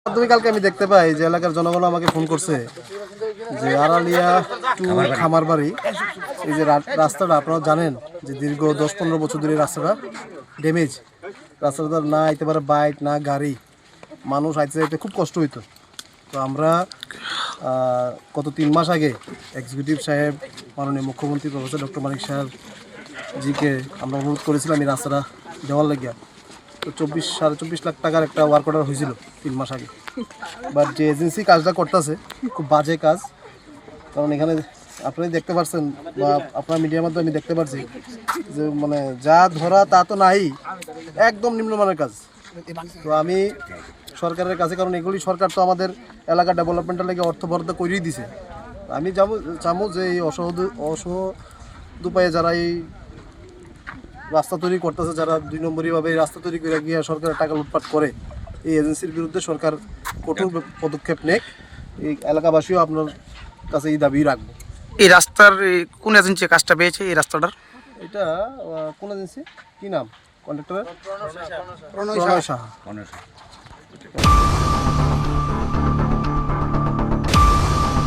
তুমি কালকে আমি দেখতে পাই যে এলাকার জনগণ আমাকে ফোন করছে যে আড়ালিয়া টু খামার বাড়ি এই যে রাস্তাটা আপনারা জানেন যে দীর্ঘ 10-15 বছর ধরে রাস্তাটা ড্যামেজ। রাস্তাটা না আইতে পারে বাইক না গাড়ি, মানুষ আইতে যাইতে খুব কষ্ট হইতো। তো আমরা গত 3 মাস আগে এক্সিকিউটিভ সাহেব, মাননীয় মুখ্যমন্ত্রী প্রফেসর ডক্টর মানিক সাহেব জিকে আমরা অনুরোধ করেছিলাম এই রাস্তাটা দেওয়ার লাগিয়া। তো 24-24.5 লাখ টাকার একটা ওয়ার্ক অর্ডার হয়েছিল 3 মাস আগে। বাট যে এজেন্সি কাজটা করতেছে খুব বাজে কাজ, কারণ এখানে আপনি দেখতে পাচ্ছেন বা আপনার মিডিয়ার মাধ্যমে আমি দেখতে পাচ্ছি যে মানে যা ধরা তা তো নাই, একদম নিম্নমানের কাজ। তো আমি সরকারের কাছে, কারণ এগুলি সরকার তো আমাদের এলাকা ডেভেলপমেন্টের লাগে অর্থ বরাদ্দ করেই দিছে, আমি চাবো যে এই অসহদ উপায়ে যারা এই রাস্তা তৈরি করতেছে, যারা 2 নম্বরীভাবে এই রাস্তা তৈরি করে গিয়ে সরকারের টাকা লুটপাট করে, এই এজেন্সির বিরুদ্ধে সরকার কঠোর পদক্ষেপ নেক। এই এলাকাবাসীও আপনার কাছে এই দাবি রাখবো। এই রাস্তার কোন এজেন্সি কাজটা পেয়েছে এই রাস্তাটার? এটা কোন এজেন্সি, কি নাম কন্ট্রাক্টরের? প্রণয় সাহা।